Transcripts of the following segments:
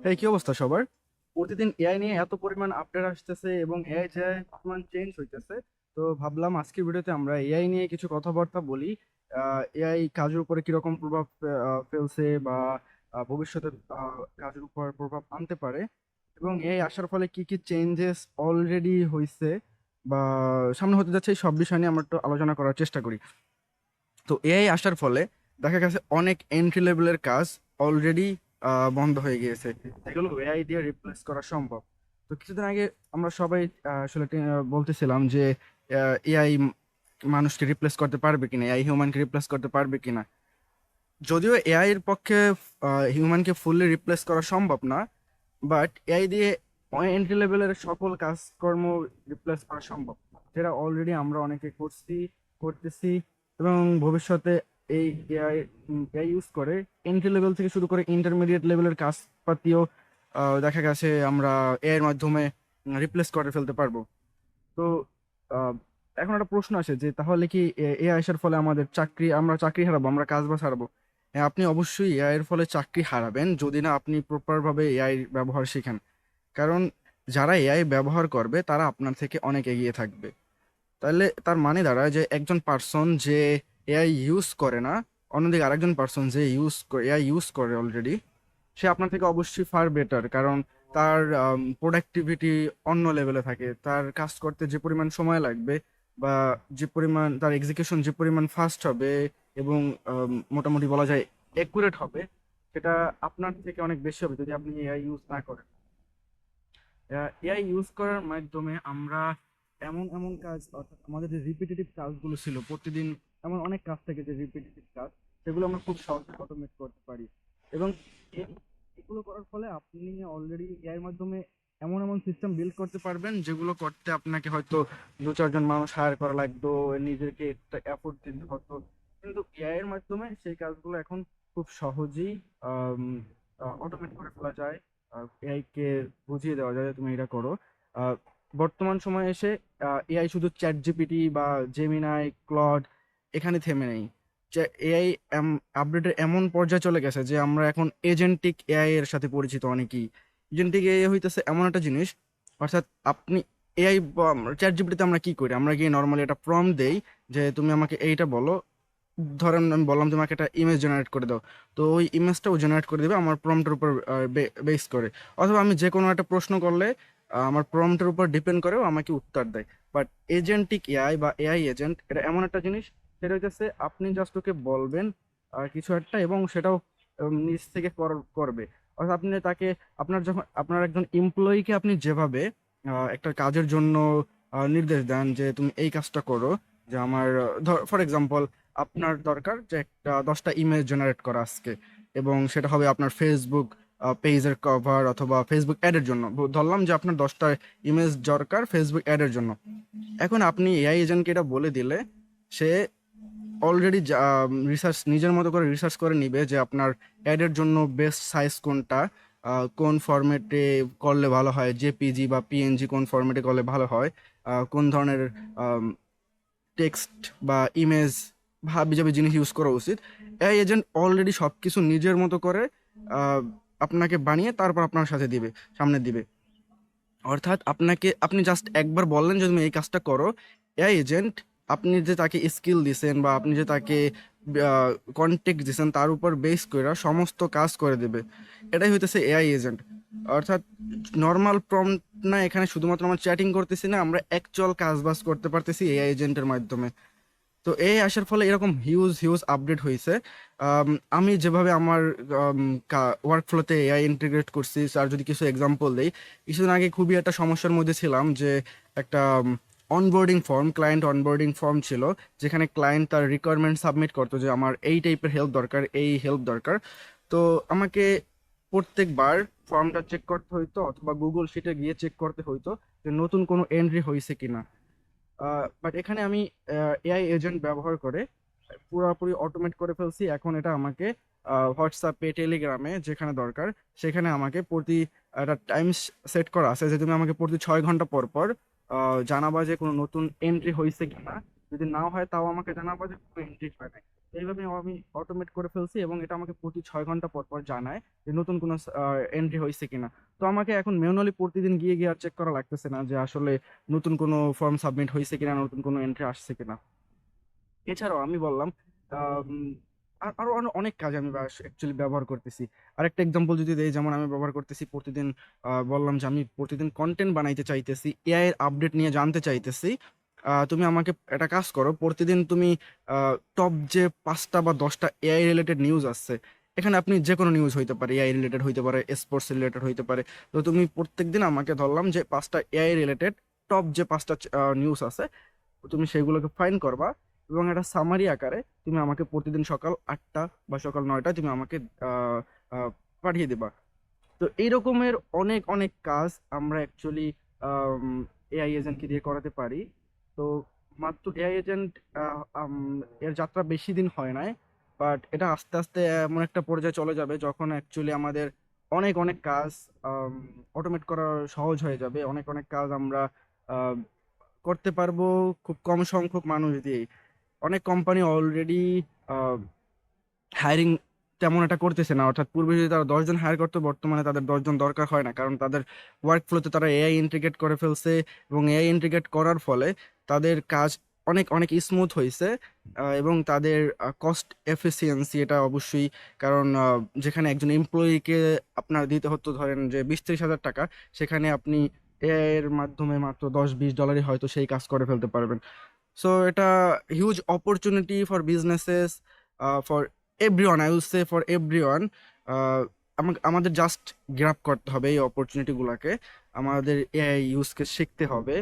এই কি অবস্থা সবার? প্রতিদিন এআই নিয়ে এত পরিমাণ আপডেট আসতেছে এবং এআই যে পরিমাণ চেঞ্জ হইতেছে। তো ভাবলাম আজকের ভিডিওতে আমরা এআই নিয়ে কিছু কথাবার্তা বলি। এআই কাজের উপরে কিরকম প্রভাব ফেলছে বা ভবিষ্যতে কাজের উপর প্রভাব আনতে পারে, এবং এআই আসার ফলে কি কি চেঞ্জেস অলরেডি হয়েছে বা সামনে হতে যাচ্ছে, এই সব বিষয় নিয়ে আমরা একটু আলোচনা করার চেষ্টা করি। তো এআই আসার ফলে দেখা গেছে অনেক এন্ট্রি লেভেলের কাজ অলরেডি বন্ধ হয়ে গিয়েছে, যেগুলো এআই দিয়ে রিপ্লেস করা সম্ভব। তো কিছুদিন আগে আমরা সবাই আসলে বলতেছিলাম যে এআই মানুষকে রিপ্লেস করতে পারবে কিনা, এআই হিউম্যানকে রিপ্লেস করতে পারবে কিনা। যদিও এআই এর পক্ষে হিউম্যানকে ফুললি রিপ্লেস করা সম্ভব না, বাট এআই দিয়ে এন্ট্রি লেভেলের সকল কাজকর্ম রিপ্লেস করা সম্ভব, যেটা অলরেডি আমরা অনেকে করতেছি। এবং ভবিষ্যতে এই এআই এআই ইউজ করে এন্ট্রি লেভেল থেকে শুরু করে ইন্টারমিডিয়েট লেভেলের কাজপাতিও দেখা গেছে আমরা এআই এর মাধ্যমে রিপ্লেস করে ফেলতে পারবো। তো আহ, এখন একটা প্রশ্ন আসে যে তাহলে কি এআই আসার ফলে আমাদের আমরা চাকরি হারাবো, আমরা কাজ বাজ হারাবো? হ্যাঁ, আপনি অবশ্যই এআই এর ফলে চাকরি হারাবেন যদি না আপনি প্রপার ভাবে এআই ব্যবহার শিখেন। কারণ যারা এআই ব্যবহার করবে তারা আপনার থেকে অনেক এগিয়ে থাকবে। তাহলে তার মানে দাঁড়ায় যে একজন পার্সন যে এআই ইউজ করে না, অন্যদিকে আরেকজন পার্সন যে এআই ইউজ করে অলরেডি, সে আপনার থেকে অবশ্যই ফার বেটার। কারণ তার প্রোডাক্টিভিটি অন্য লেভেলে থাকে, তার কাজ করতে যে পরিমাণ সময় লাগবে বা যে পরিমাণ তার এক্সিকিউশন যে পরিমাণ ফাস্ট হবে এবং মোটামুটি বলা যায় একুরেট হবে, সেটা আপনার থেকে অনেক বেশি হবে যদি আপনি এআই ইউজ না করেন। এআই ইউজ করার মাধ্যমে আমরা এমন এমন কাজ, অর্থাৎ আমাদের যে রিপিটেটিভ কাজগুলো ছিল প্রতিদিন, এমন অনেক কাজ থেকে যে রিপিটেটিভ কাজ, সেগুলো আমরা খুব সহজে অটোমেট করতে পারি। এবং এগুলো করার ফলে আপনি অলরেডি এআই এর মাধ্যমে এমন এমন সিস্টেম বিল্ড করতে পারবেন যেগুলো করতে আপনাকে হয়তো দু চারজন মানুষ হায়ার করা লাগতো, নিজেকে একটা এফোর্ট দিতে হতো। কিন্তু এআই এর মাধ্যমে সেই কাজগুলো এখন খুব সহজেই অটোমেট করে ফেলা যায়। এআই কে বুঝিয়ে দেওয়া যায় যে তুমি এটা করো। আহ, বর্তমান সময়ে এসে এআই শুধু চ্যাট জিপিটি বা জেমিনাই, ক্লড এখানে থেমে নেই। এআই আপডেটের এমন পর্যায়ে চলে গেছে যে আমরা এখন এজেন্টিক এআই এর সাথে পরিচিত অনেকেই। এজেন্টিক এআই হইতেছে এমন একটা জিনিস, অর্থাৎ আপনি এআই চ্যাট জিপিটিতে আমরা কি করি, আমরা গিয়ে নর্মালি একটা প্রম্পট দেই যে তুমি আমাকে এইটা বলো। ধরেন আমি বললাম তোমাকে একটা ইমেজ জেনারেট করে দাও, তো ওই ইমেজটা ও জেনারেট করে দেবে আমার প্রম্পটের উপর বেস করে। অথবা আমি যে কোনো একটা প্রশ্ন করলে আমার প্রম্পটের উপর ডিপেন্ড করেও আমাকে উত্তর দেয়। বাট এজেন্টিক এআই বা এআই এজেন্ট এটা এমন একটা জিনিস, সেটা হইতেছে আপনি জাস্ট ওকে বলবেন কিছু একটা এবং সেটাও নিজ থেকে করবে। অর্থাৎ আপনি তাকে, আপনার একজন এমপ্লয়িকে আপনি যেভাবে একটা কাজের জন্য নির্দেশ দেন যে তুমি এই কাজটা করো, যে আমার ফর এক্সাম্পল আপনার দরকার যে একটা 10টা ইমেজ জেনারেট করা আজকে, এবং সেটা হবে আপনার ফেসবুক পেজের কভার অথবা ফেসবুক অ্যাডের জন্য। ধরলাম যে আপনার 10টা ইমেজ দরকার ফেসবুক অ্যাডের জন্য। এখন আপনি এআই এজেন্টকে এটা বলে দিলে সে অলরেডি নিজের মতো করে রিসার্চ করে নিবে যে আপনার অ্যাডের জন্য বেস্ট সাইজ কোনটা, কোন ফরম্যাটে করলে ভালো হয়, জেপিজি বা পিএনজি কোন ফরম্যাটে করলে ভালো হয়, কোন ধরনের টেক্সট বা ইমেজ হাবিজাবি জিনিস ইউজ করা উচিত। এআই এজেন্ট অলরেডি সব কিছু নিজের মতো করে আহ, আপনাকে বানিয়ে তারপর আপনার সাথে দিবে, সামনে দিবে। অর্থাৎ আপনি জাস্ট একবার বললেন যে তুমি এই কাজটা করো, এআই এজেন্ট আপনি যে তাকে স্কিল দিছেন বা আপনি যে তাকে কন্টেক্ট দিছেন তার উপর বেস করে সমস্ত কাজ করে দেবে। এটাই হইতেছে এআই এজেন্ট। অর্থাৎ নর্মাল প্রম্পট না, এখানে শুধুমাত্র আমরা চ্যাটিং করতেছি না, আমরা অ্যাকচুয়াল কাজ বাজ করতে পারতেছি এআই এজেন্টের মাধ্যমে। তো এই আসার ফলে এরকম হিউজ হিউজ আপডেট হয়েছে। আম, আমি যেভাবে আমার ওয়ার্ক ফ্লোতে এআই ইন্টিগ্রেট করছি, আর যদি কিছু এক্সাম্পল দেই, কিছুদিন আগে খুবই একটা সমস্যার মধ্যে ছিলাম যে একটা onboarding form, client onboarding form ছিল, যেখানে ক্লায়েন্ট তার রিকোয়ারমেন্ট সাবমিট করতো যে আমার এই টাইপের হেল্প দরকার, এই হেল্প দরকার। তো আমাকে প্রত্যেকবার ফর্মটা চেক করতে হইতো অথবা গুগল শিটে গিয়ে চেক করতে হইতো যে নতুন কোনো এন্ট্রি হয়েছে কিনা। বাট এখানে আমি এআই এজেন্ট ব্যবহার করে পুরোপুরি অটোমেট করে ফেলছি। এখন এটা আমাকে হোয়াটসঅ্যাপে, টেলিগ্রামে যেখানে দরকার সেখানে আমাকে প্রতি একটা টাইম সেট করা আছে যে তুমি আমাকে প্রতি 6 ঘন্টা পর পর জানাবা যে কোনো নতুন এন্ট্রি হয়েছে কিনা। যদি নাও হয় তাও আমাকে জানাবা যে কোনো এন্ট্রি হয় নাই। এইভাবে আমি অটোমেট করে ফেলছি এবং এটা আমাকে প্রতি 6 ঘন্টা পর পর জানায় যে নতুন কোনো এন্ট্রি হয়েছে কিনা। তো আমাকে এখন ম্যানুয়ালি প্রতিদিন গিয়ে গিয়ে আর চেক করা লাগতেছে না যে আসলে নতুন কোনো ফর্ম সাবমিট হয়েছে কিনা, নতুন কোনো এন্ট্রি আসছে কিনা। এছাড়াও আমি বললাম আরো আরো অনেক কাজে আমি অ্যাকচুয়ালি ব্যবহার করতেছি। আরেকটা এক্সাম্পল যদি দেই, যেমন আমি ব্যবহার করতেছি প্রতিদিন, বললাম যে আমি প্রতিদিন কন্টেন্ট বানাইতে চাইতেছি, এআই এর আপডেট নিয়ে জানতে চাইতেছি। তুমি আমাকে একটা কাজ করো, প্রতিদিন তুমি টপ যে 5টা বা 10টা এআই রিলেটেড নিউজ আসছে, এখানে আপনি যে কোনো নিউজ হইতে পারে, এআই রিলেটেড হইতে পারে, স্পোর্টস রিলেটেড হইতে পারে। তো তুমি প্রত্যেকদিন আমাকে ধরলাম যে 5টা এআই রিলেটেড টপ যে 5টা নিউজ আছে, তুমি সেগুলোকে ফাইন করবা এবং একটা সামারি আকারে তুমি আমাকে প্রতিদিন সকাল 8টা বা সকাল 9টায় তুমি আমাকে আহ, আহ, পাঠিয়ে দিবা। তো এই রকমের অনেক অনেক কাজ আমরা অ্যাকচুয়ালি এআই এজেন্টকে দিয়ে করাতে পারি। তো মাত্র এআই এজেন্ট এর যাত্রা বেশি দিন হয় নাই, বাট এটা আস্তে আস্তে এমন একটা পর্যায়ে চলে যাবে যখন অ্যাকচুয়ালি আমাদের অনেক অনেক কাজ অটোমেট করা সহজ হয়ে যাবে। অনেক অনেক কাজ আমরা আহ, করতে পারবো খুব কম সংখ্যক মানুষ দিয়েই। অনেক কোম্পানি অলরেডি হায়ারিং তেমন একটা করতেছে না, অর্থাৎ পূর্বে যদি তারা 10 জন হায়ার করতো, বর্তমানে তাদের 10 জন দরকার হয় না, কারণ তাদের ওয়ার্ক ফ্লোতে তারা এআই ইন্টিগ্রেট করে ফেলছে। এবং এআই ইন্টিগ্রেট করার ফলে তাদের কাজ অনেক অনেক স্মুথ হয়েছে। এবং তাদের কস্ট এফিসিয়েন্সি এটা অবশ্যই, কারণ যেখানে একজন এমপ্লয়িকে আপনার দিতে হতো ধরেন যে 20-30 হাজার টাকা, সেখানে আপনি এআই এর মাধ্যমে মাত্র $10-20 হয়তো সেই কাজ করে ফেলতে পারবেন। সো এটা huge opportunity for businesses, for everyone, I will say for everyone. আমাদের জাস্ট গ্র্যাব করতে হবে এই অপরচুনিটিগুলোকে, আমাদের এআই ইউজকে শিখতে হবে।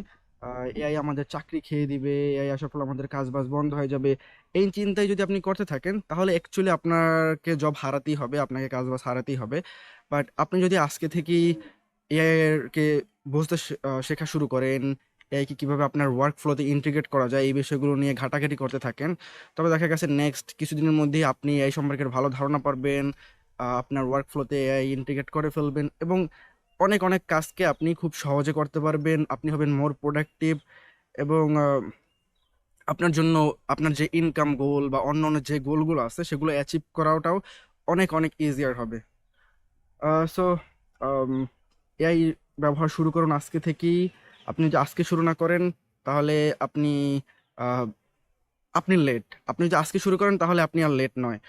এআই আমাদের চাকরি খেয়ে দিবে, এআই আসার ফলে আমাদের কাজ বাজ বন্ধ হয়ে যাবে, এই চিন্তায় যদি আপনি করতে থাকেন তাহলে অ্যাকচুয়ালি আপনাকে জব হারাতেই হবে, আপনাকে কাজ বাজ হারাতেই হবে। বাট আপনি যদি আজকে থেকেই এআই কে বুঝতে শেখা শুরু করেন, এআই কি কিভাবে আপনার ওয়ার্ক ফ্লোতে ইন্টিগ্রেট করা যায়, এই বিষয়গুলো নিয়ে ঘাটাঘাটি করতে থাকেন, তবে দেখা গেছে নেক্সট কিছুদিনের মধ্যেই আপনি এআই সম্পর্কে ভালো ধারণা পারবেন, আপনার ওয়ার্ক ফ্লোতে এআই ইন্টিগ্রেট করে ফেলবেন এবং অনেক অনেক কাজকে আপনি খুব সহজে করতে পারবেন। আপনি হবেন মোর প্রোডাক্টিভ এবং আপনার জন্য আপনার যে ইনকাম গোল বা অন্য অন্য যে গোলগুলো আছে সেগুলো অ্যাচিভ করাটাও অনেক অনেক ইজিয়ার হবে। সো এআই ব্যবহার শুরু করুন আজকে থেকেই। আপনি যদি আজকে শুরু না করেন তাহলে আপনি আহ, আপনি লেট। আপনি যদি আজকে শুরু করেন তাহলে আপনি আর লেট নয়।